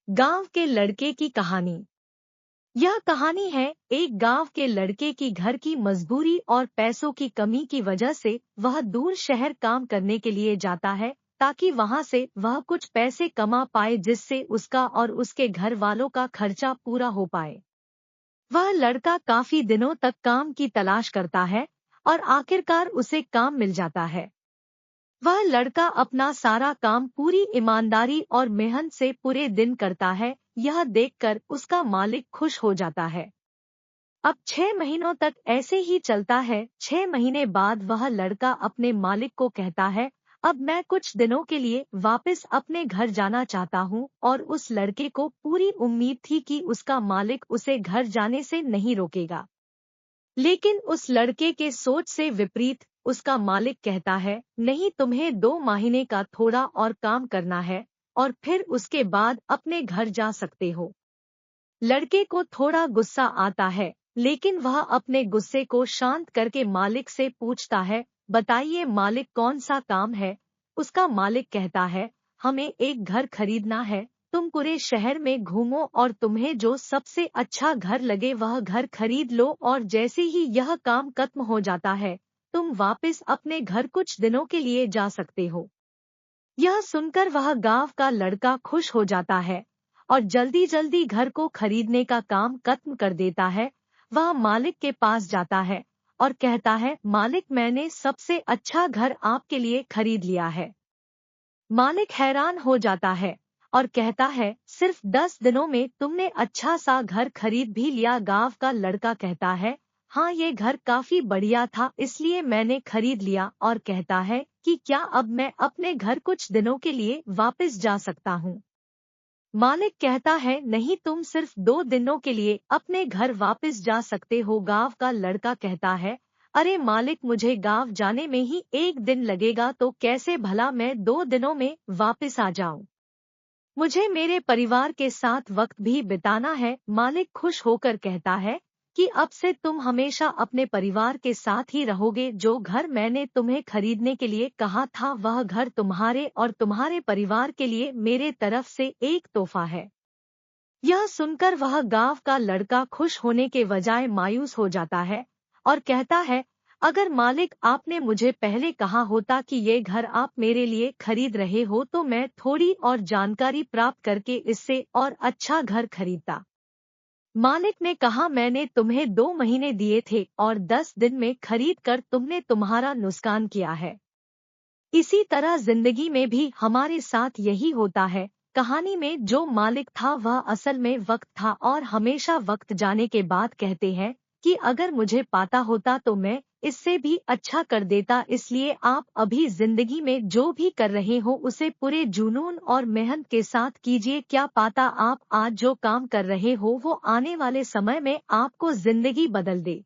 गांव के लड़के की कहानी। यह कहानी है एक गांव के लड़के की। घर की मजबूरी और पैसों की कमी की वजह से वह दूर शहर काम करने के लिए जाता है ताकि वहां से वह कुछ पैसे कमा पाए जिससे उसका और उसके घर वालों का खर्चा पूरा हो पाए। वह लड़का काफी दिनों तक काम की तलाश करता है और आखिरकार उसे काम मिल जाता है। वह लड़का अपना सारा काम पूरी ईमानदारी और मेहनत से पूरे दिन करता है। यह देखकर उसका मालिक खुश हो जाता है। अब 6 महीनों तक ऐसे ही चलता है। 6 महीने बाद वह लड़का अपने मालिक को कहता है, अब मैं कुछ दिनों के लिए वापस अपने घर जाना चाहता हूँ। और उस लड़के को पूरी उम्मीद थी कि उसका मालिक उसे घर जाने से नहीं रोकेगा। लेकिन उस लड़के के सोच से विपरीत उसका मालिक कहता है, नहीं, तुम्हें 2 महीने का थोड़ा और काम करना है और फिर उसके बाद अपने घर जा सकते हो। लड़के को थोड़ा गुस्सा आता है, लेकिन वह अपने गुस्से को शांत करके मालिक से पूछता है, बताइए मालिक, कौन सा काम है। उसका मालिक कहता है, हमें एक घर खरीदना है। तुम पूरे शहर में घूमो और तुम्हें जो सबसे अच्छा घर लगे वह घर खरीद लो, और जैसे ही यह काम खत्म हो जाता है तुम वापस अपने घर कुछ दिनों के लिए जा सकते हो। यह सुनकर वह गांव का लड़का खुश हो जाता है और जल्दी जल्दी घर को खरीदने का काम खत्म कर देता है। वह मालिक के पास जाता है और कहता है, मालिक, मैंने सबसे अच्छा घर आपके लिए खरीद लिया है। मालिक हैरान हो जाता है और कहता है, सिर्फ 10 दिनों में तुमने अच्छा सा घर खरीद भी लिया। गांव का लड़का कहता है, हाँ, ये घर काफी बढ़िया था इसलिए मैंने खरीद लिया। और कहता है कि क्या अब मैं अपने घर कुछ दिनों के लिए वापस जा सकता हूँ। मालिक कहता है, नहीं, तुम सिर्फ 2 दिनों के लिए अपने घर वापस जा सकते हो। गांव का लड़का कहता है, अरे मालिक, मुझे गांव जाने में ही 1 दिन लगेगा तो कैसे भला मैं 2 दिनों में वापस आ जाऊं। मुझे मेरे परिवार के साथ वक्त भी बिताना है। मालिक खुश होकर कहता है कि अब से तुम हमेशा अपने परिवार के साथ ही रहोगे। जो घर मैंने तुम्हें खरीदने के लिए कहा था वह घर तुम्हारे और तुम्हारे परिवार के लिए मेरे तरफ से एक तोहफा है। यह सुनकर वह गांव का लड़का खुश होने के बजाय मायूस हो जाता है और कहता है, अगर मालिक आपने मुझे पहले कहा होता कि ये घर आप मेरे लिए खरीद रहे हो तो मैं थोड़ी और जानकारी प्राप्त करके इससे और अच्छा घर खरीदता। मालिक ने कहा, मैंने तुम्हें 2 महीने दिए थे और 10 दिन में खरीद कर तुमने तुम्हारा नुकसान किया है। इसी तरह जिंदगी में भी हमारे साथ यही होता है। कहानी में जो मालिक था वह असल में वक्त था और हमेशा वक्त जाने के बाद कहते हैं कि अगर मुझे पता होता तो मैं इससे भी अच्छा कर देता। इसलिए आप अभी जिंदगी में जो भी कर रहे हो उसे पूरे जुनून और मेहनत के साथ कीजिए। क्या पता आप आज जो काम कर रहे हो वो आने वाले समय में आपको जिंदगी बदल दे।